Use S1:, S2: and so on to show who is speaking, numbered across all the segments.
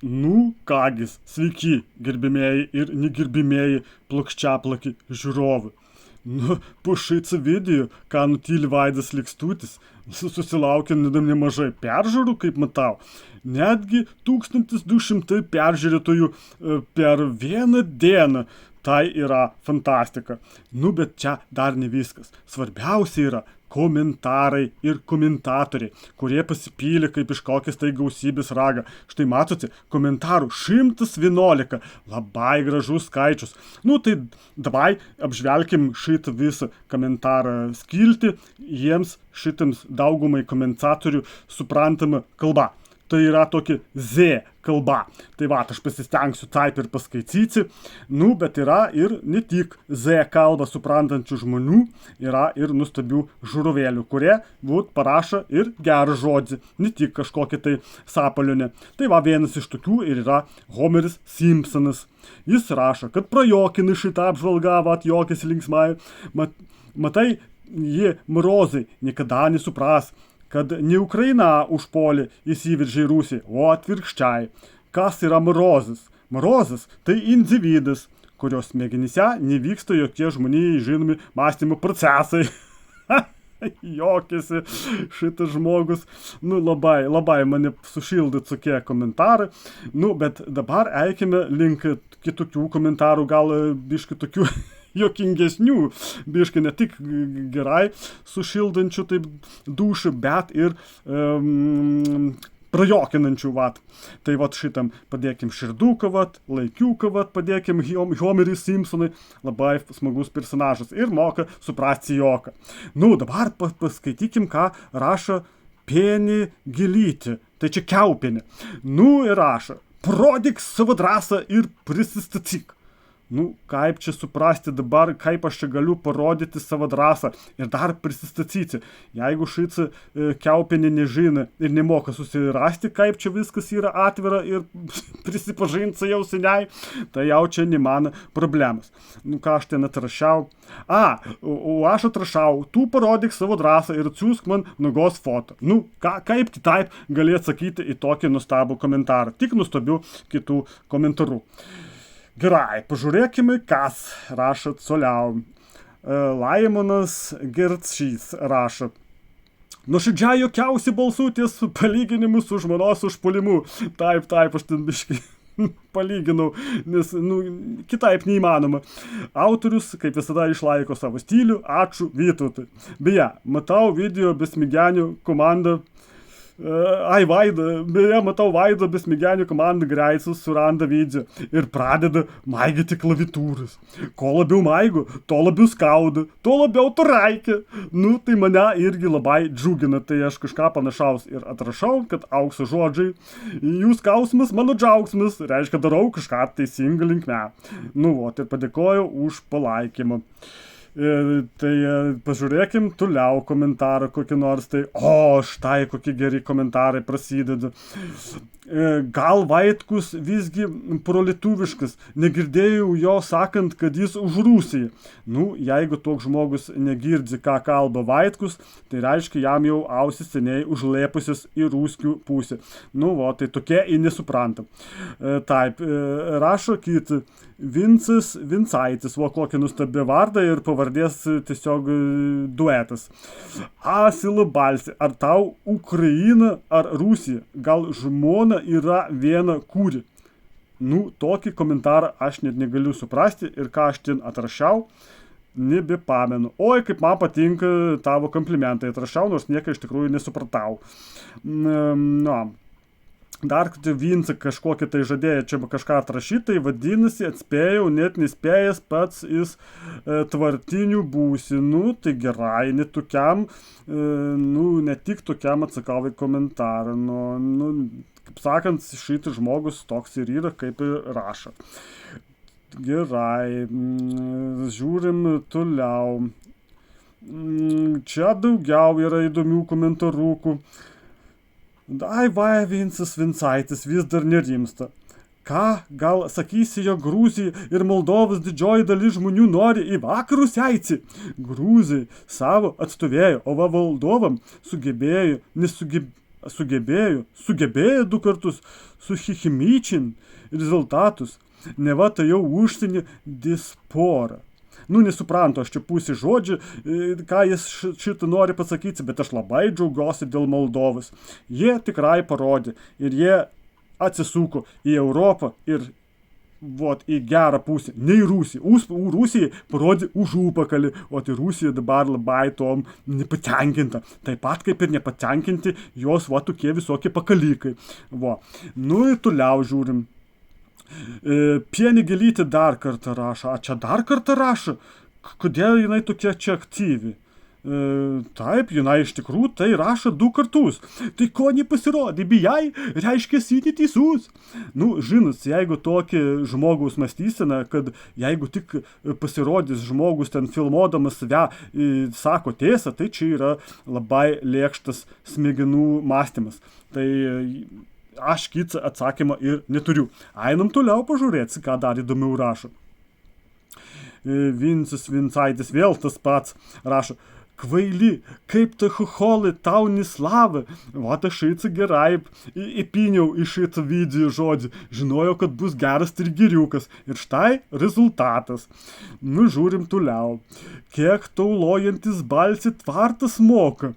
S1: Nu, kągis, sveiki, gerbimieji ir negerbimieji plokščiaplaki žiūrovai. Nu, po šitą video, ką nutyli Vaidas Likstutis, susilaukė nemažai peržiūrų, kaip matau. Netgi 1200 peržiūrėtojų per vieną dieną. Tai yra fantastika. Nu, bet čia dar ne viskas. Svarbiausia yra komentarai ir komentatoriai, kurie pasipylė kaip iš kokias tai gausybės raga. Štai matote, komentarų 111. Labai gražus skaičius. Nu, tai davai apžvelkim šitą visą komentarą skiltį, jiems šitams daugumai komentatorių suprantama kalba. Tai yra tokia Z kalba. Tai va, aš pasistengsiu taip ir paskaityti. Nu, bet yra ir ne tik Z kalbą suprantančių žmonių, yra ir nuostabių žiūrovėlių, kurie parašo ir gerą žodį, ne tik kažkokį tai sapalionę. Tai va, vienas iš tokių ir yra Homeris Simpsonas. Jis rašo, kad prajokini šitą apžvalgą, juokėsi linksmai. Matai, jie Morozai niekada nesupras, kad ne Ukraina užpuolė įsiveržė į Rusiją, o atvirkščiai. Kas yra Morozas? Morozas tai individas, kurios smegenyse nevyksta jokie žmonijai žinomi mąstymo procesai. Juokėsi šitas žmogus. Nu, labai mane sušildė tokie komentarai. Nu, bet dabar eikime link kitokių komentarų, gal biški tokių jokingesnių, biškai ne tik gerai sušildančių taip dušų, bet ir prajokinančių, vat. Tai vat šitam padėkim širduką, vat, laikiuką, vat, padėkim Homerį Simpsonui, labai smagus personažas ir moka suprasti joką. Nu, dabar paskaitykim, ką rašo Penį Gilytė, tai čia Kiaupienė. Nu, ir rašo, parodyk savo drąsą ir prisistatyk. Nu, kaip čia suprasti dabar, kaip aš čia galiu parodyti savo drąsą ir dar prisistatyti. Jeigu šitą Kiaupienė nežino ir nemoka susirasti, kaip čia viskas yra atvira ir prisipažinti jau seniai, tai jau čia ne mano problemas. Nu, ką aš ten atrašiau? O aš atrašau, tu parodyk savo drąsą ir atsiųsk man nugos foto. Nu, kaip kitaip gali atsakyti į tokį nuostabų komentarą, tik nuostabių kitų komentarų. Gerai, pažiūrėkime, kas rašo toliau. Laimonas Gerčys rašo. Nuoširdžiai juokiausi balsų ties palyginimu su žmonos užpuolimu. Taip, aš ten biškai palyginau, nes, kitaip neįmanoma. Autorius, kaip visada, išlaiko savo stilių. Ačiū Vytautui. Beje, matau video besmigenių komandą. Matau Vaido besmigenių komandą Greicus suranda video ir pradeda maigyti klaviatūras. Ko labiau maigo, to labiau skauda, to labiau turaikia. Nu, tai mane irgi labai džiugina, tai aš kažką panašaus ir atrašau, kad aukso žodžiai. Jų skausmas, mano džiaugsmas, reiškia darau kažką teisingą linkme. Nu, ir padėkoju už palaikymą. Tai pažiūrėkim toliau komentarą kokį nors, tai štai kokie geri komentarai prasideda. Gal Vaitkus visgi prolietuviškas, negirdėjau jo sakant, kad jis už Rusiją. Nu, jeigu toks žmogus negirdi, ką kalba Vaitkus, tai reiškia jam jau ausis seniai užlėpusios į ruskių pusę. Nu, tai tokie į nesuprantam. Taip, rašo kitą. Vincas Vincaitis, kokį nuostabį vardą ir pavardės tiesiog duetas. Asila balsi, ar tau Ukraina ar Rusija? Gal žmona yra viena kūri? Nu, tokį komentarą aš net negaliu suprasti ir ką aš ten atrašiau, nebepamenu. Oi, kaip man patinka tavo komplimentai atrašiau, nors nieko iš tikrųjų nesupratau. Dar Vinca kažkokį tai žadėjo čia kažką atrašyti, tai vadinasi, atspėjau, net nespėjęs pats jis tvartinių būsi. Nu, tai gerai, ne tik tokiam atsakau į komentarą. Kaip sakant, šitas žmogus toks ir yra, kaip ir rašo. Gerai, žiūrim toliau. Čia daugiau yra įdomių komentarukų. Vincas Vincaitis vis dar nerimsta. Ką, gal sakysi, jog Gruzija ir Moldovos didžioji dalis žmonių nori į vakarus eiti? Gruzija savo atstovėjo, o Moldovam sugebėjo 2 kartus suhichimyčin rezultatus, neva tai jau užsienį dispora. Nu, nesuprantu, aš čia pusė žodžių, ką jis šitą nori pasakyti, bet aš labai džiaugiuosi dėl Moldovos. Jie tikrai parodė ir jie atsisuko į Europą ir į gerą pusę, ne į Rusiją. Rusijai parodė už užpakalį, o tai Rusija dabar labai tom nepatenkinta. Taip pat kaip ir nepatenkinti jos tokie visokie pakalikai. Nu ir toliau žiūrim. Pienė Gėlytė dar kartą rašo. A čia dar kartą rašo? Kodėl jinai tokia čia aktyvi? Taip, jinai iš tikrųjų tai rašo 2 kartus. Tai ko nepasirodė, bijai, reiškia sėdi teisus. Nu, žinot, jeigu tokį žmogaus mąstysena, kad jeigu tik pasirodys žmogus ten filmuodamas sako tiesą, tai čia yra labai lėkštas smegenų mąstymas. Tai aš kitą atsakymą ir neturiu. Einam toliau pažiūrėti, ką dar įdomiau rašo. Vincas Vincaitis vėl tas pats rašo. Kvaili, kaip ta chucholai tau neslava. Aš šitą gerai įpiniau į šitą video žodį. Žinojau, kad bus geras trigeriukas. Ir štai rezultatas. Nu, žiūrim toliau. Kiek taulojantis balsi tvartas moka.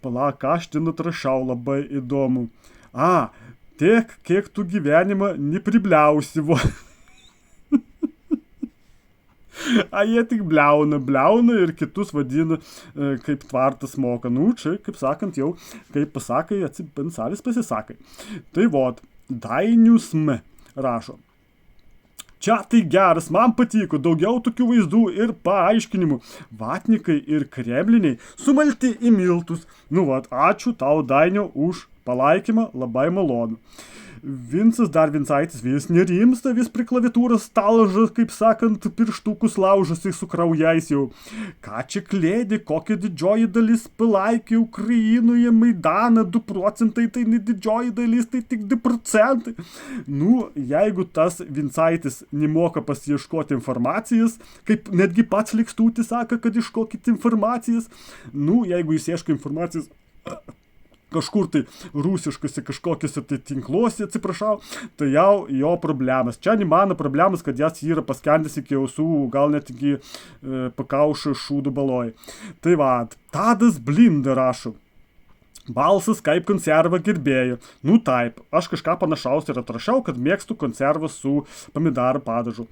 S1: Palauk, aš ten atrašau, labai įdomu. Tiek, kiek tu gyvenimą nepribliausi. Jie tik bliauna ir kitus vadina kaip tvartas moka. Nu, čia, kaip sakant, jau, kaip pasakai, atsipensavis pasisakai. Tai Dainius M. rašo. Čia tai geras, man patiko, daugiau tokių vaizdų ir paaiškinimų. Vatnikai ir kremliniai sumalti į miltus. Nu, ačiū tau, Dainiau, už palaikymą, labai malonu. Vincas dar Vincaitis vis nerimsta, vis prie klaviatūros stalžas, kaip sakant, pirštukus laužasi su kraujais jau. Ką čia klėdi, kokia didžioji dalis palaikė Ukrainoje Maidaną, 2%, tai ne didžioji dalis, tai tik 2%. Nu, jeigu tas Vincaitis nemoka pasiieškoti informacijas, kaip netgi pats Likstutis sako, kad iškokit informacijas, nu, jeigu jis ieško informacijos kažkur tai rusiškose kažkokiuose tai tinkluose, atsiprašau, tai jau jo problemas. Čia ne mano problemas, kad jas yra paskendęs iki ausų, gal net iki pakaušo šūdų baloj. Tai Tadas Blinda rašo. Balsas kaip konserva gerbėjo. Nu taip, aš kažką panašaus ir atrašau, kad mėgstu konservą su pomidorų padažu.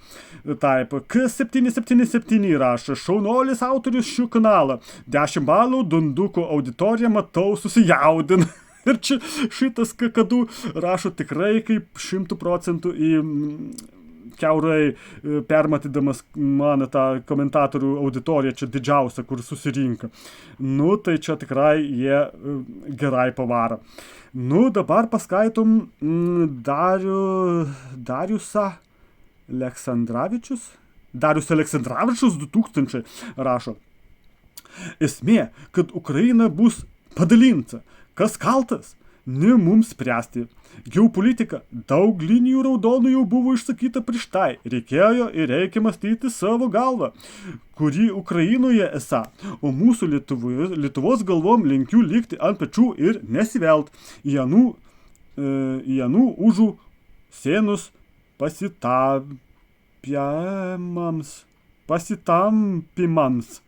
S1: Taip, K777 rašo, šaunuolis autorius šių kanalą. 10 balų, Dunduko auditorija, matau, susijaudina. Ir čia šitas kakadu rašo tikrai kaip 100% į kiaurai permatydamas mano tą komentatorių auditoriją, čia didžiausia, kur susirinka. Nu, tai čia tikrai jie gerai pavaro. Nu, dabar paskaitom Dariusą Aleksandravičius. Darius Aleksandravičius 2000 rašo. Esmė, kad Ukraina bus padalinta. Kas kaltas? Ne mums spręsti. Geopolitika, daug linijų raudonų jau buvo išsakyta prieš tai. Reikėjo ir reikia mąstyti savo galvą, kuri Ukrainoje esą, o mūsų Lietuvos galvom linkiu likti ant pečių ir nesivelt į anų užų sėnus pasitampimams.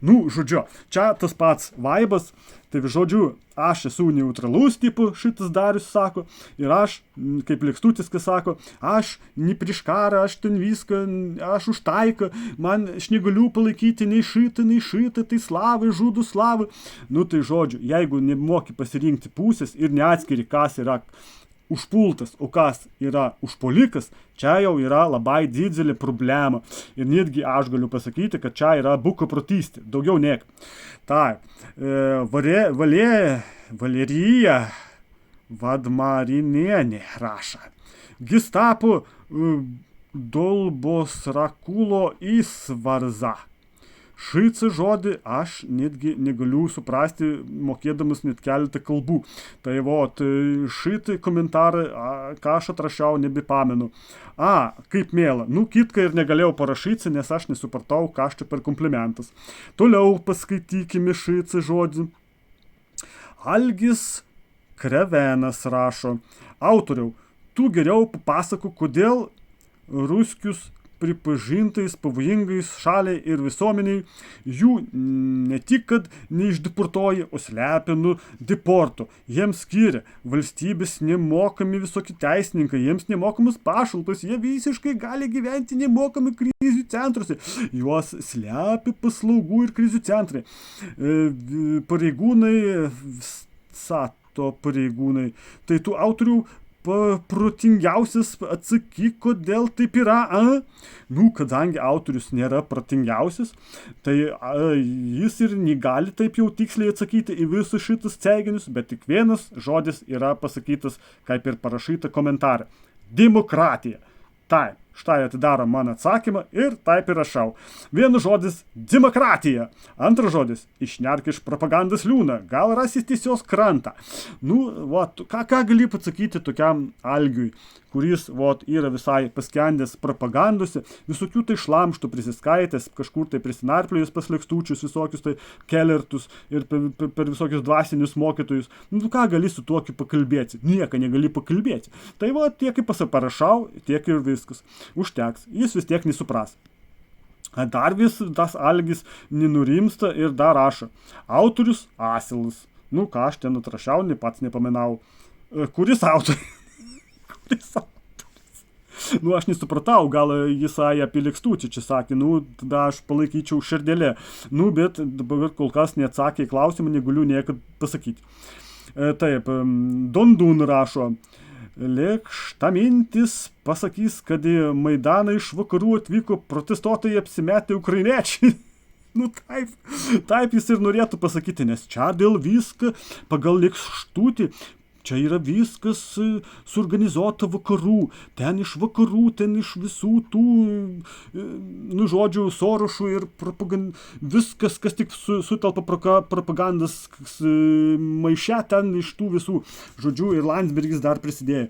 S1: Nu, žodžiu, čia tas pats vaibas, tai žodžiu, aš esu neutralus, tipo, šitas Darius sako, ir aš, kaip Likstutis, kas sako, aš ne prieš karą, aš ten viską, aš už taiką, aš negaliu palaikyti nei šitą, tai slavai, žudų slavai. Nu, tai žodžiu, jeigu nemoki pasirinkti pusės ir neatskiri, kas yra užpultas, o kas yra užpolikas, čia jau yra labai didelė problema. Ir netgi aš galiu pasakyti, kad čia yra bukoprotystė, daugiau niek. Tai, Valerija Vadmarinienė rašo. Gestapo Dolbosrakulo įsvarza. Šitą žodį aš netgi negaliu suprasti, mokėdamas net keletą kalbų. Tai šitą komentarą, ką aš atrašiau, nebepamenu. Kaip mėla. Nu, kitką ir negalėjau parašyti, nes aš nesupratau, ką čia per komplimentas. Toliau paskaitykime šitą žodį. Algis Krevenas rašo: autoriau, tu geriau papasakok, kodėl ruskius pripažintais pavojingais šaliai ir visuomeniai, jų ne tik, kad neišdeportuoja, o slepia nuo deporto. Jiems skiria valstybės nemokami visokie teisininkai, jiems nemokamas pašalpas, jie visiškai gali gyventi nemokami krizių centruose. Juos slepia paslaugų ir krizių centrai. Pareigūnai, SATO pareigūnai, tai tų autorių protingiausias atsakyk, kodėl taip yra, Nu, kadangi autorius nėra protingiausias, tai jis ir negali taip jau tiksliai atsakyti į visus šitus teiginius, bet tik vienas žodis yra pasakytas, kaip ir parašyta komentarė. Demokratija. Taip, štai atidaro mano atsakymą ir taip ir rašau. Vienas žodis – demokratija. Antras žodis – išnerk iš propagandos liūną. Gal rasis tiesios krantą. Nu, ką gali pasakyti tokiam Algiui, kuris yra visai paskendęs propagandose, visokių tai šlamštų prisiskaitęs, kažkur tai prisinarpliojus pas Lekstučius, visokius tai kelertus ir per visokius dvasinius mokytojus. Nu, ką gali su tokiu pakalbėti? Nieko negali pakalbėti. Tai tiek kaip pasiparašau, tiek ir viskas. Užteks. Jis vis tiek nesupras. Dar vis tas Algis nenurimsta ir dar rašo. Autorius asilas. Nu, ką aš ten atrašiau, pats nepaminau. Kuris autorius? Nu, aš nesupratau, gal jisai apie Lekstutį čia sakė, tada aš palaikyčiau širdelę. Bet dabar kol kas neatsakė į klausimą, negaliu niekad pasakyti. Taip, Dondun rašo, lėkšta mintis pasakys, kad į Maidaną iš vakarų atvyko protestuotojai apsimetę ukrainiečiai. Taip jis ir norėtų pasakyti, nes čia dėl viską pagal Lekštutį. Čia yra viskas suorganizuota vakarų, ten iš vakarų, ten iš visų tų, žodžių, Sorošų ir viskas, kas tik sutelpa propagandas maiše, ten iš tų visų žodžių ir Landsbergis dar prisidėjo.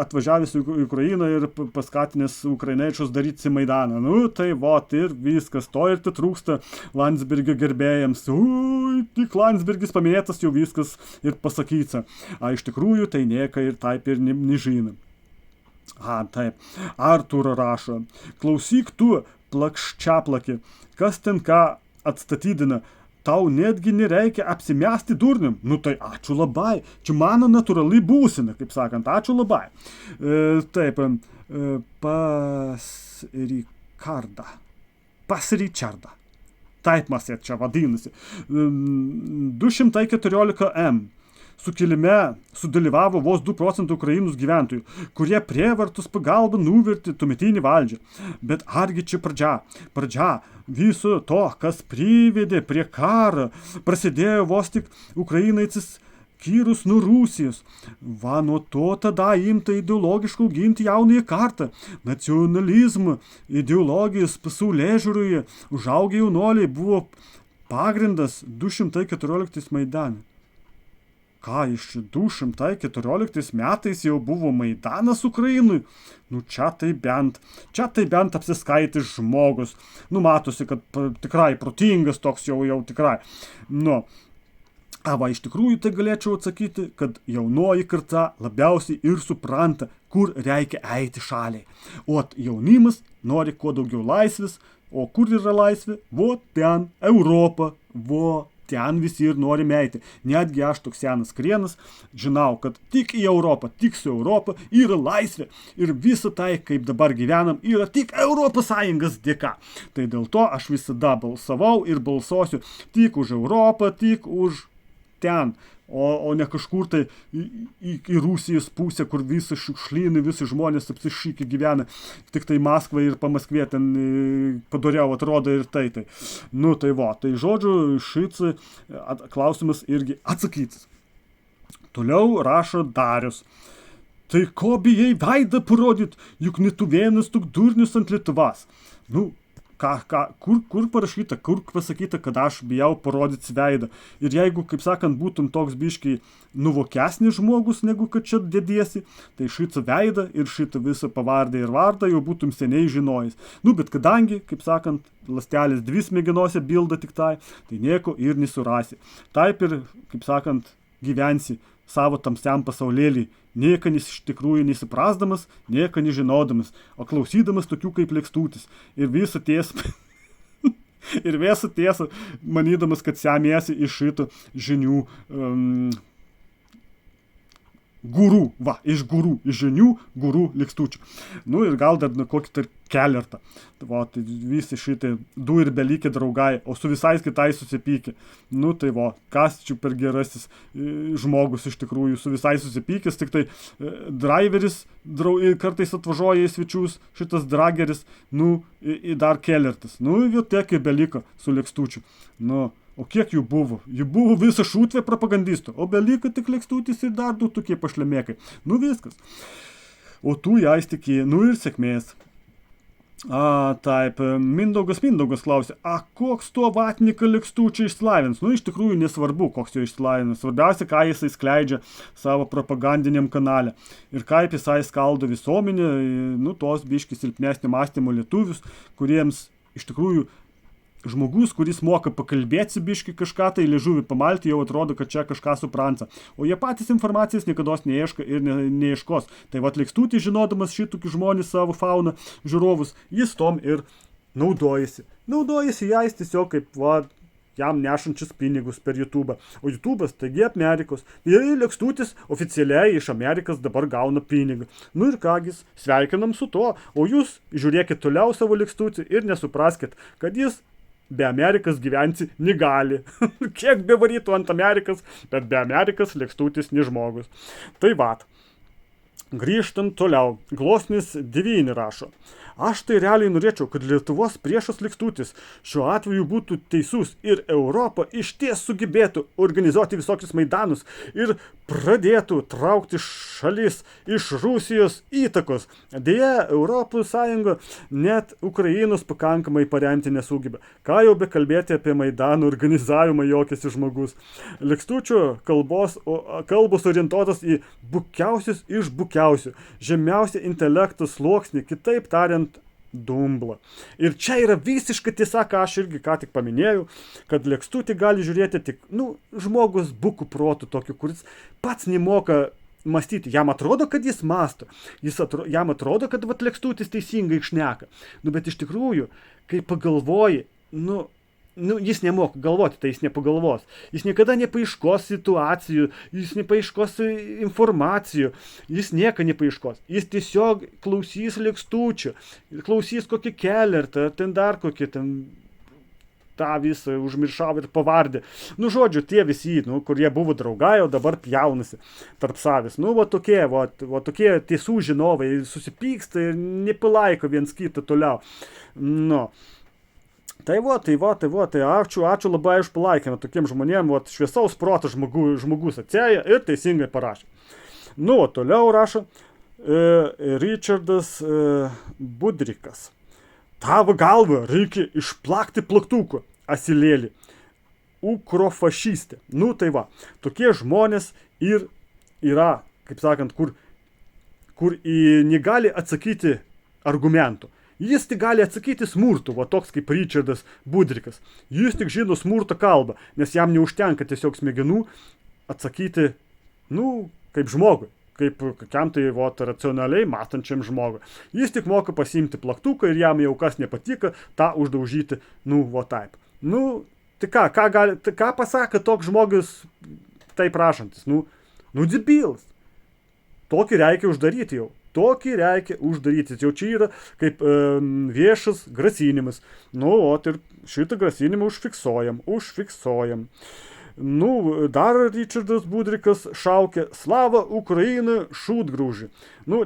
S1: Atvažiavęs į Ukrainą ir paskatinęs ukrainiečius daryti Maidaną. Tai ir viskas, to ir trūksta Landsbergio gerbėjams. Tik Landsbergis paminėtas, jau viskas ir pasakyta. Iš tikrųjų, tai nieka ir taip ir nežina. Taip. Artūro rašo. Klausyk tu, plakščiaplaki, kas ten ką atstatydina. Tau netgi nereikia apsimesti durnium. Tai ačiū labai. Čia mano natūrali būsena, kaip sakant. Ačiū labai. Taip. Pasričarda. Taip mes čia vadinasi. 214 M. Sukilime sudalyvavo vos 2% Ukrainos gyventojų, kurie prievartos pagalba nuvertė tuometinį valdžią. Bet argi čia pradžia? Pradžia viso to, kas privedė prie karo, prasidėjo vos tik Ukrainai atsiskyrus nuo Rusijos. Nuo to tada imta ideologiškai auginti jaunąją kartą. Nacionalizmą, ideologijos pasaulėžiūroje užaugę jaunuoliai buvo pagrindas 214 Maidane. Ką iš 214 metais jau buvo Maidanas Ukrainui? Čia tai bent apsiskaitis žmogus. Matosi, kad tikrai protingas toks jau tikrai. Iš tikrųjų tai galėčiau atsakyti, kad jaunoji karta labiausiai ir supranta, kur reikia eiti šaliai. O jaunimas nori kuo daugiau laisvės, o kur yra laisvė? Ten Europa, ten visi ir norime eiti. Netgi aš toks senas krienas, žinau, kad tik į Europą, tik su Europą yra laisvė. Ir visa tai, kaip dabar gyvenam, yra tik Europos Sąjungos dėka. Tai dėl to aš visada balsavau ir balsuosiu tik už Europą, tik už ten. O ne kažkur tai į Rusijos pusę, kur visi šiukšlynai, visi žmonės apsišykę gyvena, tik tai Maskva ir Pamaskvė ten padoriau atrodo ir tai. Tai žodžiu, šits klausimas irgi atsakytas. Toliau rašo Darius. Tai ko bijai veidą parodyt, juk ne tu vienas tuk durnius ant Lietuvos. Kur parašyta, kur pasakyta, kad aš bijau parodyti veidą. Ir jeigu, kaip sakant, būtum toks biškiai nuvokesnis žmogus, negu kad čia dėdiesi, tai šitą veidą ir šitą visą pavardę ir vardą jau būtum seniai žinojęs. Bet kadangi, kaip sakant, ląstelės 2 smegenose bilda tik tai nieko ir nesurasi. Taip ir, kaip sakant, gyvensi savo tamsiam pasaulėlį, nieka iš tikrųjų nesiprasdamas, nieka nežinodamas, o klausydamas tokių kaip Lekstutis. Ir visą tiesą, ir visą tiesą, manydamas, kad semiasi iš šito žinių gurų, iš žinių gurų Lekstučių. Nu ir gal dar kokį tai kelertą. Tai visi šitai du ir belikė draugai, o su visais kitais susipykė. Nu tai kas čia per gerasis žmogus iš tikrųjų, su visais susipykęs, tik tai driveris kartais atvažiuoja į svečius, šitas drageris, dar kelertas. Ir tiek ir beliko su Lekstučiu. O kiek jų buvo? Jų buvo visa šūtvė propagandistų, o beliko tik Lekstutis ir dar du tokie pašlemėkai. Viskas. O tu jais tikė, ir sėkmės. Taip, Mindaugas klausė, koks tuo vatniką Lekstučio išsilavins? Iš tikrųjų nesvarbu, koks jo išsilavins. Svarbiausia, ką jisai skleidžia savo propagandiniam kanale. Ir kaip jisai skaldo visuomenę, tos biški silpnesnio mąstymo lietuvius, kuriems iš tikrųjų žmogus, kuris moka pakalbėti biški kažką, tai liežuvį pamalti, jau atrodo, kad čia kažką supranta. O jie patys informacijos niekados neieška ir neieškos. Tai Lekstutis, žinodamas šitokį žmonės savo fauną žiūrovus, jis tom ir naudojasi. Naudojasi jais tiesiog kaip jam nešančius pinigus per YouTube. O YouTube'as taigi Amerikos. Ir Lekstutis oficialiai iš Amerikos dabar gauna pinigą. Ir kągis, sveikinam su to. O jūs žiūrėkit toliau savo Lekstutį ir nesupraskit, kad jis be Amerikas gyventi negali. Kiek bevarytų ant Amerikas, bet be Amerikas Lekstutis ne žmogus. Tai grįžtant toliau. Glosnis 9 rašo. Aš tai realiai norėčiau, kad Lietuvos priešas Lekstutis šiuo atveju būtų teisus ir Europa išties sugebėtų organizuoti visokius maidanus ir pradėtų traukti šalis iš Rusijos įtakos. Deja, Europos Sąjunga net Ukrainos pakankamai paremti nesugeba. Ką jau bekalbėti apie maidanų organizavimą jokėsi žmogus. Lekstučio kalbos orientuotas į bukiausius iš bukiausių, žemiausią intelektų sluoksnį, kitaip tariant, dumblą. Ir čia yra visiška tiesa, ką aš irgi ką tik paminėjau, kad Lekstutį gali žiūrėti tik, žmogus buku protų tokiu, kuris pats nemoka mąstyti. Jam atrodo, kad jis mąsto. Jam atrodo, kad Lekstutis teisingai šneka. Bet iš tikrųjų, kai pagalvoji, jis nemoka galvoti, tai jis nepagalvos. Jis niekada nepaieškos situacijų, jis nepaieškos informacijų, jis nieko nepaieškos. Jis tiesiog klausys Lekstučio, klausys kokį kelertą, ten dar kokį tą visą užmiršau ir pavardį. Žodžiu, tie visi, kurie buvo draugai, o dabar pjaunasi tarp savęs. Tokie tiesų žinovai susipyksta ir nepalaiko viens kitą toliau. Tai ačiū labai už palaikymą tokiem žmonėm, šviesaus proto žmogus atėjo ir teisingai parašė. Toliau rašo Richardas Budrikas. Tavo galvą reikia išplakti plaktuku, asilėlį. Ukrofašistė. Tokie žmonės ir yra, kaip sakant, kur negali atsakyti argumentų. Jis tik gali atsakyti smurtu, toks kaip Richardas Budrikas. Jis tik žino smurto kalbą, nes jam neužtenka tiesiog smegenų atsakyti, kaip žmogui, kaip kokiam tai racionaliai matančiam žmogui. Jis tik moka pasiimti plaktuką ir jam jau kas nepatika, tą uždaužyti, taip. Tai ką pasako toks žmogus taip prašantis? Debilas. Tokį reikia uždaryti jau. Jau čia yra kaip viešas grasinimas. Ir šitą grasinimą užfiksuojam. Dar Richardas Budrikas šaukė Slava Ukraina šūdgrūžį.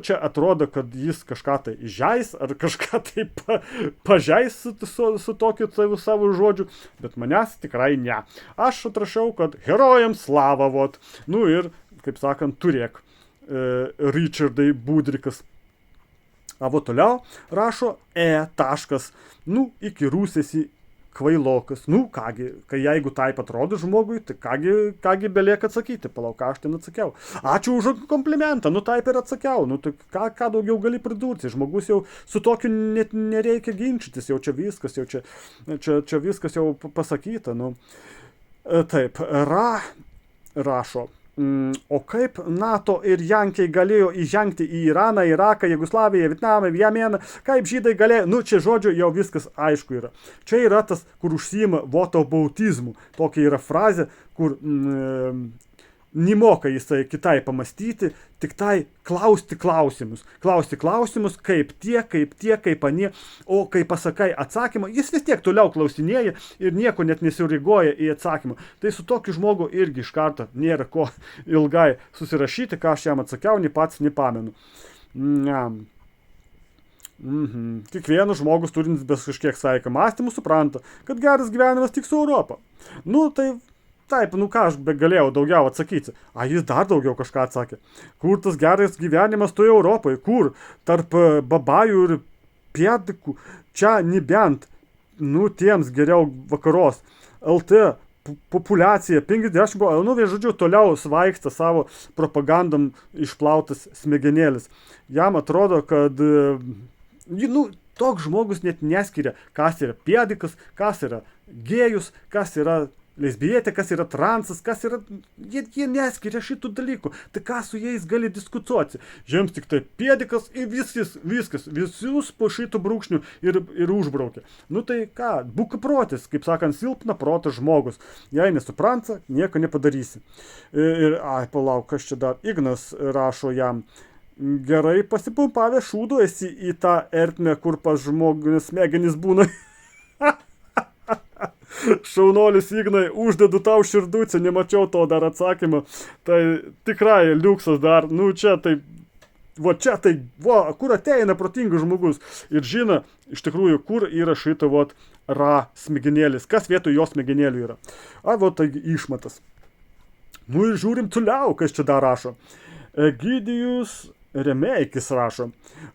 S1: Čia atrodo, kad jis kažką tai žais ar kažką tai pažeis su tokiu savo žodžiu, bet manęs tikrai ne. Aš atrašau, kad herojams slava, ir, kaip sakant, turėk. Richardai Budrikas. Toliau rašo taškas. Iki rūsėsi kvailokas. Kągi, kai jeigu taip atrodo žmogui, tai kągi belieka atsakyti. Palauk, ką aš ten atsakiau. Ačiū už komplimentą, taip ir atsakiau. Tai ką daugiau gali pridurti? Žmogus jau su tokiu net nereikia ginčytis. Jau čia viskas jau pasakyta. Taip, rašo. O kaip NATO ir Jankiai galėjo įžengti į Iraną, Iraką, Jugoslaviją, Vietnamą, Jemeną, kaip žydai galėjo, čia žodžiu jau viskas aišku yra. Čia yra tas, kur užsiima votobautizmu. Tokia yra frazė, kur nemoka jisai kitai pamastyti, tik tai klausti klausimus. Klausti klausimus, kaip tie, kaip anie, o kai pasakai atsakymą, jis vis tiek toliau klausinėja ir nieko net nesirygoja į atsakymą. Tai su tokiu žmogu irgi iš karto nėra ko ilgai susirašyti, ką aš jam atsakiau, nei pats nepamenu. Kiekvienas žmogus turintis bez kažkiek saiką mąstymų supranta, kad geras gyvenimas tik su Europa. Taip, ką aš galėjau daugiau atsakyti? Jis dar daugiau kažką atsakė. Kur tas geras gyvenimas toje Europoje? Kur? Tarp babajų ir pėdikų? Čia nebent, tiems geriau vakaros. LT populiacija 50 buvo, žodžiu, toliau svaigsta savo propagandam išplautas smegenėlis. Jam atrodo, kad, toks žmogus net neskiria, kas yra pėdikas, kas yra gėjus, kas yra lesbietė, kas yra transas, kas yra... Jie neskiria šitų dalykų. Tai ką su jais gali diskutuoti? Žiems tik tai pėdikas ir viskas, visus po šitų brūkšnių ir užbraukia. Tai ką, bukaprotis, kaip sakant, silpna proto žmogus. Jei nesupranta, nieko nepadarysi. Palauk, kas čia dar? Ignas rašo jam. Gerai pasipumpavę šūdu esi į tą ertmę, kur pas žmogus smegenys būna. Šaunolis Ignai, uždedu tau širducę, nemačiau to dar atsakymą. Tai tikrai liuksas dar, kur ateina protingas žmogus ir žino, iš tikrųjų, kur yra šito smegenėlis, kas vietoj jos smegenėlių yra. Taigi išmatas. Ir žiūrim toliau, kas čia dar rašo. Egidijus Remeikis rašo.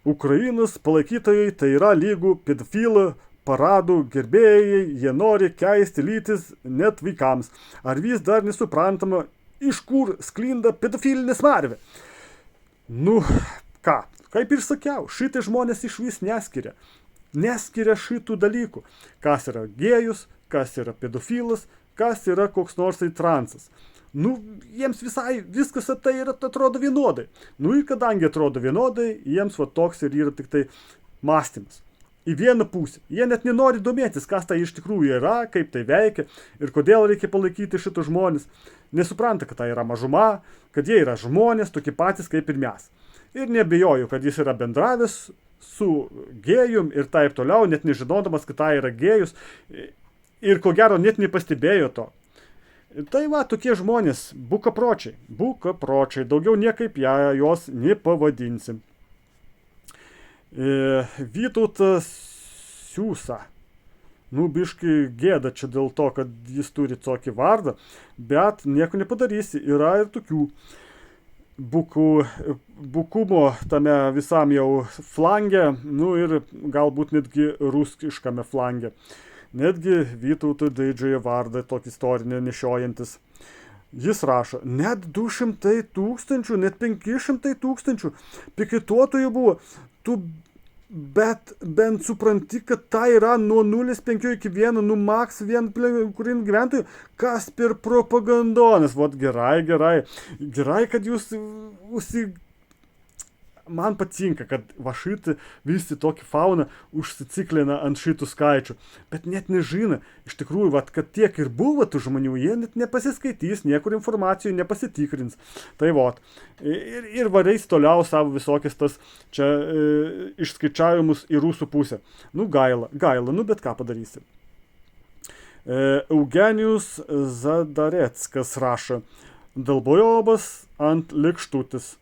S1: Ukrainos palaikytojai tai yra lygų pedofilų paradų gerbėjai, jie nori keisti lytis net vaikams. Ar vis dar nesuprantama, iš kur sklinda pedofilinė smarvė? Kaip ir sakiau, šitai žmonės iš vis neskiria. Neskiria šitų dalykų. Kas yra gėjus, kas yra pedofilas, kas yra koks nors transas. Jiems visai viskas tai yra, atrodo vienodai. Ir kadangi atrodo vienodai, jiems toks ir yra tik tai mąstymas. Į vieną pusę. Jie net nenori domėtis, kas tai iš tikrųjų yra, kaip tai veikia ir kodėl reikia palaikyti šitų žmonės. Nesupranta, kad tai yra mažuma, kad jie yra žmonės, tokie patys kaip ir mes. Ir nebejoju, kad jis yra bendravęs su gėjum ir taip toliau, net nežinodamas, kad tai yra gėjus ir ko gero net nepastebėjo to. Tai tokie žmonės, bukapročiai, daugiau niekaip jos nepavadinsim. Vytautas Siūsa. Biškai gėda čia dėl to, kad jis turi tokį vardą, bet nieko nepadarysi. Yra ir tokių bukumo tame visam jau flange, ir galbūt netgi ruskiškame flange. Netgi Vytauto didžiojo vardą tokį istorinį nešiojantis. Jis rašo, net 200 000, net 500 000 pikituotojų buvo. Tu bet bent supranti, kad tai yra nuo 0,5 iki 1, maks 1 kurin gyventojų, kas per propagandonas. Gerai, kad jūs man patinka, kad šitą visi tokį fauną užsiciklina ant šitų skaičių, bet net nežino, iš tikrųjų, kad tiek ir buvo tų žmonių, jie net nepasiskaitys, niekur informacijų nepasitikrins. Tai ir vareis toliau savo visokias tas čia išskaičiavimus į rusų pusę. Gaila, bet ką padarysi. Eugenijus Zadareckas rašo, Dalbojobas ant lėkštutis.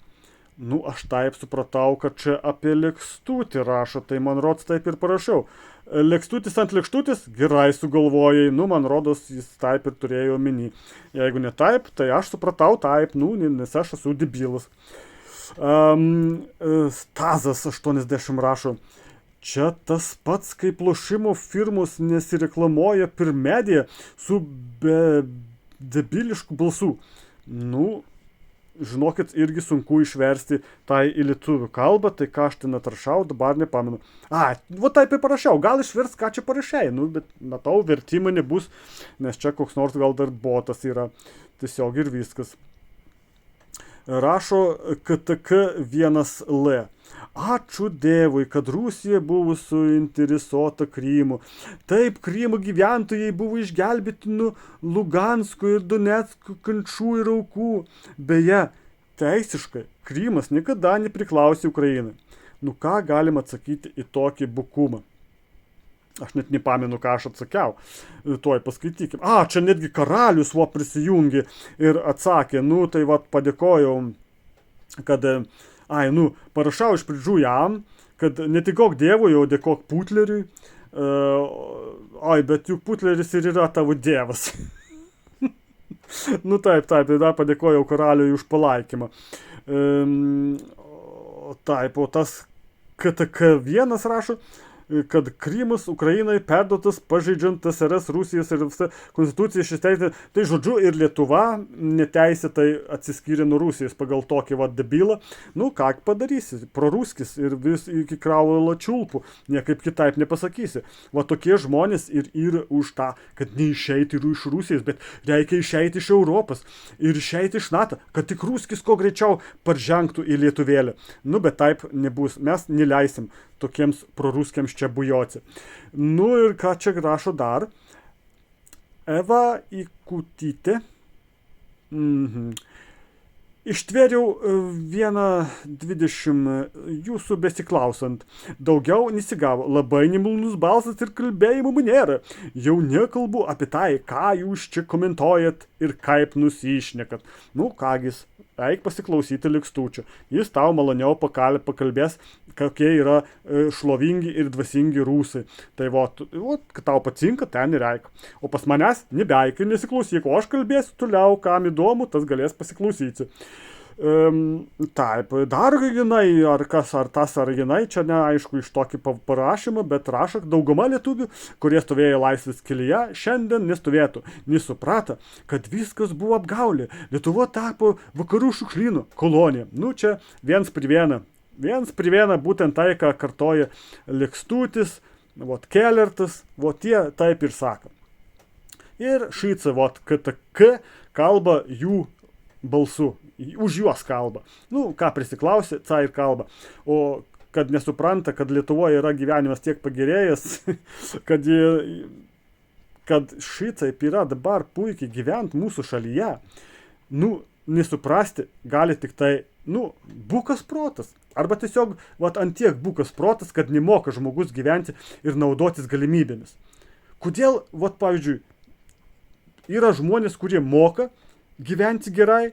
S1: Aš taip supratau, kad čia apie lėkštutį rašo, tai man rodos taip ir parašiau. Lėkštutis ant lėkštutis, gerai sugalvojai, man rodos jis taip ir turėjo omeny. Jeigu ne taip, tai aš supratau taip, nes aš esu debilas. Stazas 80 rašo, čia tas pats, kaip lošimo firmos nesireklamuoja per mediją su debilišku balsu. Žinokit, irgi sunku išversti tai į lietuvių kalbą, tai ką aš ten atrašau, dabar nepamenu. Taip ir parašiau, gal išvers, ką čia parašai, bet matau, vertimą nebus, nes čia koks nors gal dar botas yra, tiesiog ir viskas. Rašo KTK1L. Ačiū Dievui, kad Rusija buvo suinteresuota Krymu. Taip, Krymo gyventojai buvo išgelbėti nuo Lugansko ir Donecko kančių ir aukų. Beje, teisiškai Krymas niekada nepriklausė Ukrainai. Nu ką galim atsakyti į tokį bukumą? Aš net nepamenu, ką aš atsakiau. Tuoj paskaitykim. Čia netgi karalius prisijungė ir atsakė. Nu, tai padėkojau, kad... parašau iš pradžių jam, kad netikok Dievui, o dėkok Putleriui. Bet juk Putleris ir yra tavo Dievas. Taip, tai dar padėkojau karaliui už palaikymą. Taip, o tas KTK1 rašo, kad Krymas Ukrainai perduotas pažeidžiant TSRS, Rusijos ir visą konstituciją šis teisė. Tai žodžiu ir Lietuva neteisėtai atsiskyrė nuo Rusijos pagal tokį debilą. Ką padarysi, proruskis ir vis iki kraulo čiulpų, niekaip kitaip nepasakysi. Tokie žmonės ir yra už tą, kad neišeiti iš Rusijos, bet reikia išeiti iš Europos ir išeiti iš NATO, kad tik ruskis kuo greičiau paržengtų į Lietuvėlę. Bet taip nebus, mes neleisim tokiems proruskiams čia bujoti. Ir ką čia rašo dar? Eva Ikutytė. Ištvėriau 1:20 jūsų besiklausant. Daugiau nesigavo. Labai nemalonus balsas ir kalbėjimo maniera. Jau nekalbu apie tai, ką jūs čia komentuojat ir kaip nusišnekat. Kągis, eik pasiklausyti Likstučio. Jis tau maloniau pakalbės, kokie yra šlovingi ir dvasingi rusai. Tai kad tau patinka, ten ir eik. O pas manęs nebeik ir nesiklausyk, o aš kalbėsiu toliau, kam įdomu, tas galės pasiklausyti. Taip, dar jinai, ar kas, ar tas, ar jinai, čia neaišku iš tokį parašymą, bet rašo, dauguma lietuvių, kurie stovėjo laisvės kelyje, šiandien nestovėtų. Nesuprata, kad viskas buvo apgaulė. Lietuva tapo vakarų šiukšlyno kolonija. Čia viens prie vieną, būtent tai, ką kartoja Likstutis, Kelertas, tie taip ir sako. Ir šica, KTK kalba jų balsu, už juos kalba. Ką prisiklausė, tai ir kalba. O kad nesupranta, kad Lietuvoje yra gyvenimas tiek pagerėjęs, kad šitaip yra dabar puikiai gyvent mūsų šalyje, nesuprasti gali tik tai, bukas protas. Arba tiesiog, ant tiek bukas protas, kad nemoka žmogus gyventi ir naudotis galimybėmis. Kodėl, pavyzdžiui, yra žmonės, kurie moka gyventi gerai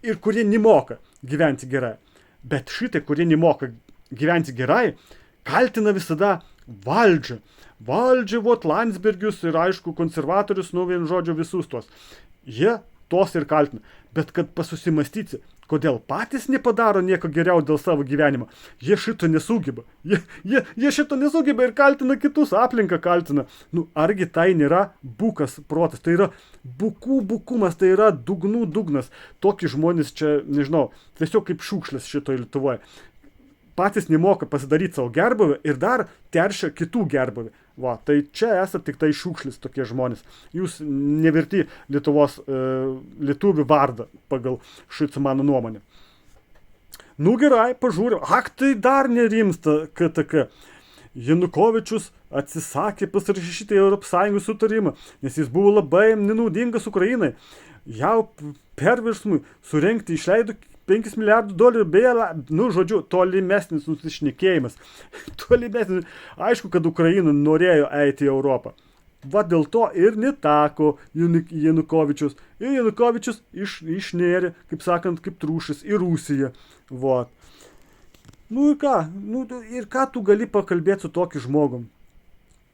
S1: ir kurie nemoka gyventi gerai. Bet šitai, kurie nemoka gyventi gerai, kaltina visada valdžią. Valdžią, Landsbergius ir aišku konservatorius, vienu žodžiu visus tos. Jie tos ir kaltina. Bet kad pasusimastyti, kodėl patys nepadaro nieko geriau dėl savo gyvenimo, jie šito nesugeba. Jie šito nesugeba ir kaltina kitus, aplinką kaltina. Argi tai nėra bukas protas, tai yra bukumas, tai yra dugnų dugnas. Tokie žmonės čia, nežinau, tiesiog kaip šiukšlės šitoje Lietuvoje. Patys nemoka pasidaryti savo gerbuvį ir dar teršia kitų gerbuvį. Tai čia esate tik tai šiukšlis tokie žmonės. Jūs neverti Lietuvos lietuvių vardą pagal šitą mano nuomonę. Gerai, pažiūrėjau. Tai dar nerimsta KTK. Janukovičius atsisakė pasirašyti ES sutarimą, nes jis buvo labai nenaudingas Ukrainai. Jau perversmui surengti išleido $5 milijardų, beje, žodžiu, tolimesnis nusišnekėjimas. Tolimesnis. Aišku, kad Ukraina norėjo eiti į Europą. Dėl to ir netako Janukovičius. Ir Janukovičius išnėrė, kaip sakant, kaip trūšis į Rusiją. Ir ką tu gali pakalbėti su tokiu žmogum,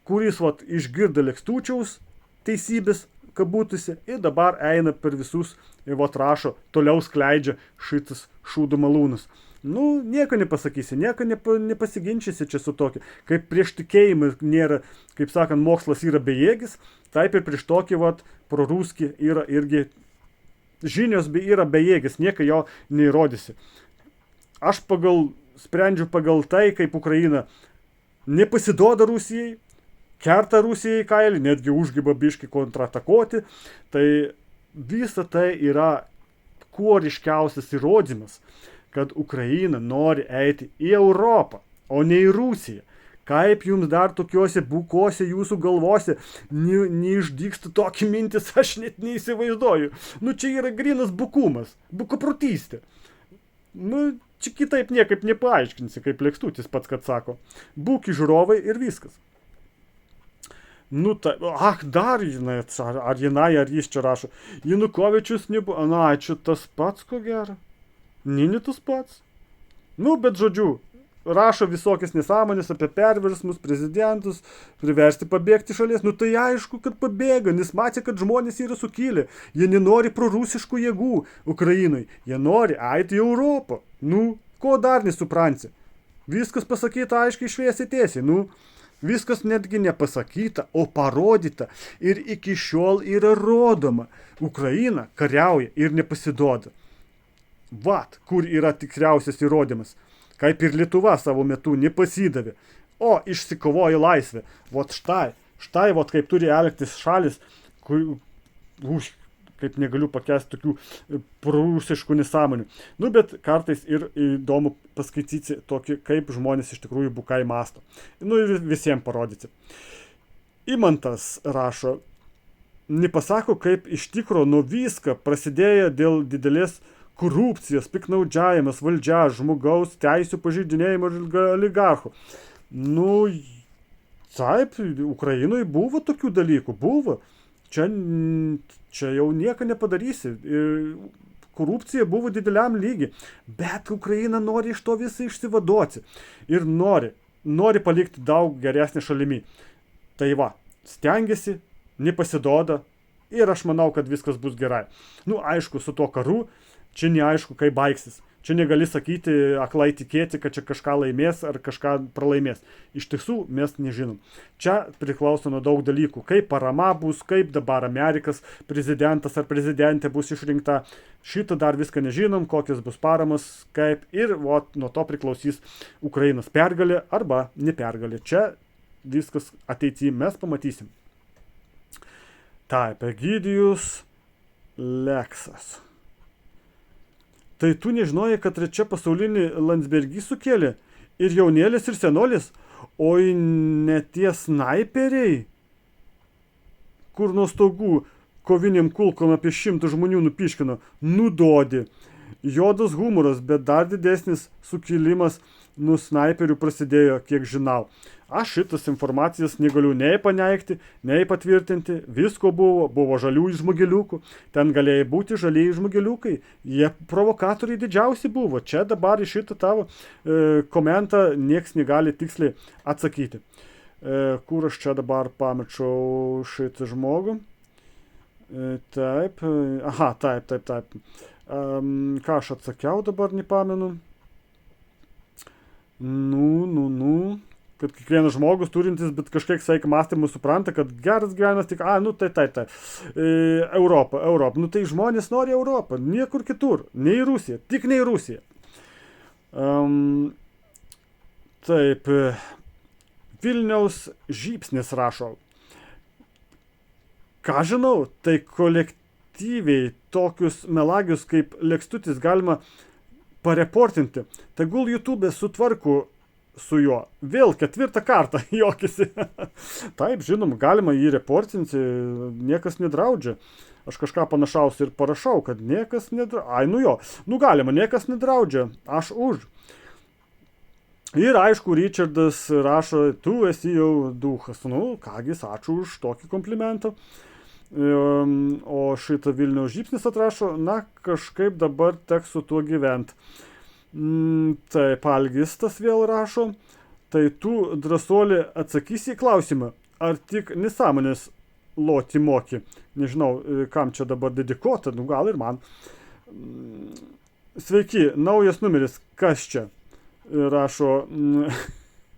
S1: kuris išgirdo Likstučiaus teisybės kabutėse ir dabar eina per visus ir rašo, toliau skleidžia šitas šūdų malūnas. Nieko nepasakysi, nieko nepasiginčysi čia su tokiu. Kaip prieš tikėjimą nėra, kaip sakant, mokslas yra bejėgis, taip ir prieš tokį proruskį yra irgi žinios yra bejėgis, nieko jo neįrodysi. Aš sprendžiu pagal tai, kaip Ukraina nepasiduoda Rusijai, kerta Rusijai kailį, netgi užgeba biškį kontratakuoti, tai visa tai yra kuo ryškiausias įrodymas, kad Ukraina nori eiti į Europą, o ne į Rusiją. Kaip jums dar tokiuose bukose jūsų galvose neišdygsta tokie mintis, aš net neįsivaizduoju. Nu, čia yra grynas bukumas, bukoprotystė. Nu, čia kitaip niekaip nepaaiškinsi, kaip Lekstutis pats, kad sako. Būki žiūrovai ir viskas. Nu, dar jinai, ar jis čia rašo. Janukovičius nebuvo, čia tas pats, ko gero. Ne tas pats. Nu, bet žodžiu, rašo visokias nesąmonės apie perversmus, prezidentus, priversti pabėgti šalies. Nu tai aišku, kad pabėga, nes matė, kad žmonės yra sukilę. Jie nenori prorusiškų jėgų Ukrainai. Jie nori eiti į Europą. Nu, ko dar nesupranti? Viskas pasakyta aiškiai šviesiai tiesiai. Nu, viskas netgi nepasakyta, o parodyta. Ir iki šiol yra rodoma. Ukraina kariauja ir nepasiduoda. Vat, kur yra tikriausias įrodymas. Kaip ir Lietuva savo metu nepasidavė, o išsikovojo laisvę. Vot štai, vot kaip turi elgtis šalis, kaip negaliu pakęsti tokių prūsiškų nesąmonių. Nu, bet kartais ir įdomu paskaityti tokį, kaip žmonės iš tikrųjų bukai masto. Nu, ir visiems parodyti. Imantas rašo, nepasako, kaip iš tikro nuo viską prasidėjo dėl didelės korupcijos, piknaudžiavimas, valdžia, žmogaus teisių pažeidinėjimo ir oligarchų. Nu, taip, Ukrainoje buvo tokių dalykų, buvo. Čia jau nieko nepadarysi. Korupcija buvo dideliam lygiai, bet Ukraina nori iš to visą išsivaduoti. Ir nori palikti daug geresnį šalimi. Tai va, stengiasi, nepasiduoda ir aš manau, kad viskas bus gerai. Nu, aišku, su tuo karu čia neaišku, kaip baigsis. Čia negali sakyti, aklai tikėti, kad čia kažką laimės ar kažką pralaimės. Iš tiesų, mes nežinom. Čia priklauso nuo daug dalykų. Kaip parama bus, kaip dabar Amerikas prezidentas ar prezidentė bus išrinkta. Šitą dar viską nežinom, kokios bus paramas, kaip. Ir nuo to priklausys Ukrainos pergalė arba nepergalė. Čia viskas ateityje mes pamatysim. Taip, Egidijus Leksas. Tai tu nežinojai, kad trečia pasaulinį Landsbergį sukėlė ir jaunėlis ir senolis, oi ne tie snaiperiai, kur nuo stogų koviniam kulkom apie 100 žmonių nupiškino, nudodi. Juodas humoras, bet dar didesnis sukilimas nuo snaiperių prasidėjo, kiek žinau. Aš šitas informacijas negaliu nei paneigti, nei patvirtinti. Visko buvo žaliųjų žmogeliukų. Ten galėjo būti žalieji žmogeliukai. Jie provokatoriai didžiausi buvo. Čia dabar į šitą tavo komentą nieks negali tiksliai atsakyti. Kur aš čia dabar pamečiau šitą žmogų? Taip. Aha, taip. Ką aš atsakiau dabar, nepamenu. Nu. Kad kiekvienas žmogus turintis, bet kažkiek saik mąstymų supranta, kad geras gyvenimas tik, taip. Europa. Nu tai žmonės nori Europą, niekur kitur, ne į Rusiją, tik ne į Rusiją. Taip, Vilniaus žybsnis rašo. Ką žinau, tai kolektyviai tokius melagius kaip Lekstutis galima pareportinti. Tegul YouTube sutvarko su juo. Vėl 4 kartą juokėsi. Taip, žinom, galima jį reportinti, niekas nedraudžia. Aš kažką panašaus ir parašau, kad niekas nedraudžia. Galima, niekas nedraudžia. Aš už. Ir aišku, Richardas rašo, tu esi jau duchas. Kągis, ačiū už tokį komplimentą. O šitą Vilniaus žybsnis atrašo, kažkaip dabar teks su tuo gyventi. Taip, Algistas vėl rašo, tai tu, drąsuolį, atsakysi į klausimą, ar tik nesąmonės loti moki. Nežinau, kam čia dabar dedikuota, gal ir man. Sveiki, naujas numeris, kas čia? Rašo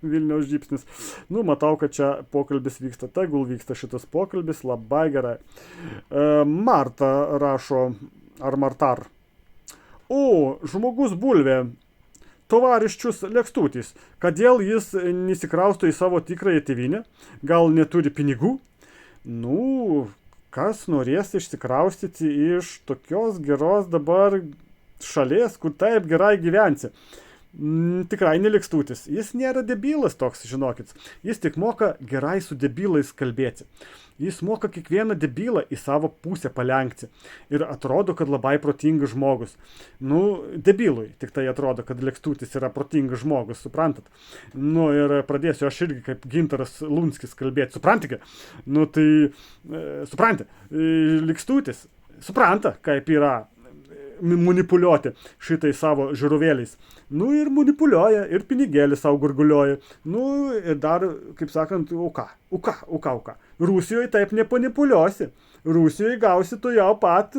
S1: Vilniaus žybsnis. Matau, kad čia pokalbis vyksta, tegul vyksta šitas pokalbis, labai gerai. Marta rašo, ar Martar. O, žmogus bulvė, tovariščius Lekstutis, kodėl jis nesikrausto į savo tikrąją tėvynę, gal neturi pinigų? kas norės išsikraustyti iš tokios geros dabar šalies, kur taip gerai gyvensi. Tikrai nelikstutis. Jis nėra debilas toks, žinokit. Jis tik moka gerai su debilais kalbėti. Jis moka kiekvieną debilą į savo pusę palenkti. Ir atrodo, kad labai protingas žmogus. Debilui tik tai atrodo, kad Lekstutis yra protingas žmogus, suprantat? Ir pradėsiu aš irgi kaip Gintaras Lunskis kalbėti. Suprantate? Suprantate. Lekstutis supranta, kaip yra manipuliuoti šitai savo žiūrovėliais. Ir manipuliuoja, ir pinigėlį savo gurguliuoja. Ir dar, kaip sakant, uka. Rusijoje taip nepanipuliuosi. Rusijoje gausi tu jau pat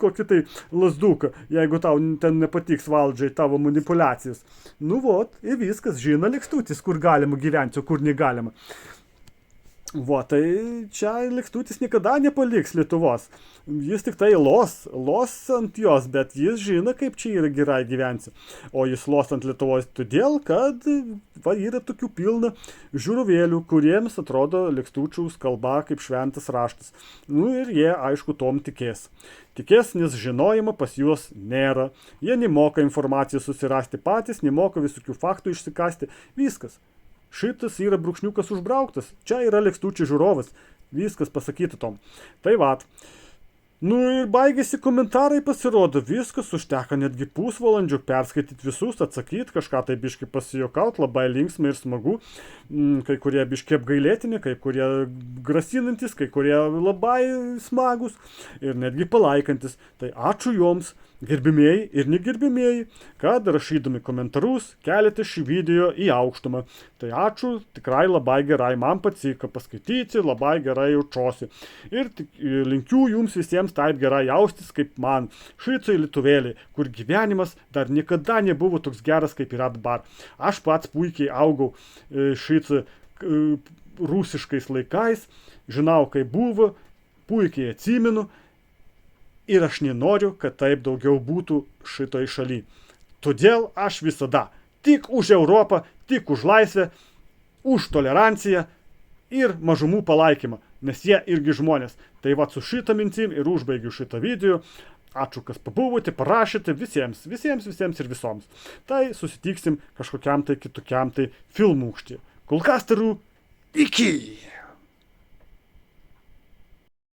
S1: kokį tai lasduką, jeigu tau ten nepatiks valdžiai tavo manipulacijas. Ir viskas, žino Lekstutis, kur galima gyventi, o kur negalima. Tai čia Lekstutis niekada nepaliks Lietuvos. Jis tik tai los ant jos, bet jis žino, kaip čia yra gerai gyventi. O jis los ant Lietuvos todėl, kad yra tokių pilna žiūrovėlių, kuriems atrodo Lekstučiaus kalba kaip šventas raštas. Ir jie, aišku, tom tikės. Tikės, nes žinojimo pas juos nėra. Jie nemoka informaciją susirasti patys, nemoka visokių faktų išsikasti. Viskas. Šitas yra brūkšniukas užbrauktas. Čia yra Lekstučio žiūrovas. Viskas pasakyta tom. Tai vat. Ir baigėsi komentarai pasirodo. Viskas užteka netgi pusvalandžių perskaityti visus, atsakyti, kažką tai biški pasijuokaut, labai linksma ir smagu. Kai kurie biški apgailėtini, kai kurie grasinantis, kai kurie labai smagus ir netgi palaikantis. Tai ačiū joms, gerbimieji ir negerbimieji, kad rašydami komentarus keliate šį video į aukštumą. Tai ačiū, tikrai labai gerai man patiko paskaityti, labai gerai jaučiuosi. Ir linkiu jums visiems taip gerai jaustis kaip man, šitoj lietuvėlėj, kur gyvenimas dar niekada nebuvo toks geras kaip yra dabar. Aš pats puikiai augau šitoj rusiškais laikais, žinau kaip buvo, puikiai atsimenu. Ir aš nenoriu, kad taip daugiau būtų šitoj šaly. Todėl aš visada tik už Europą, tik už laisvę, už toleranciją ir mažumų palaikymą, nes jie irgi žmonės. Tai su šitą mintim ir užbaigiu šitą video. Ačiū, kas pabuvote, parašėte visiems ir visoms. Tai susitiksim kažkokiam tai kitokiam tai filmūkštį. Kol kas tariu, iki!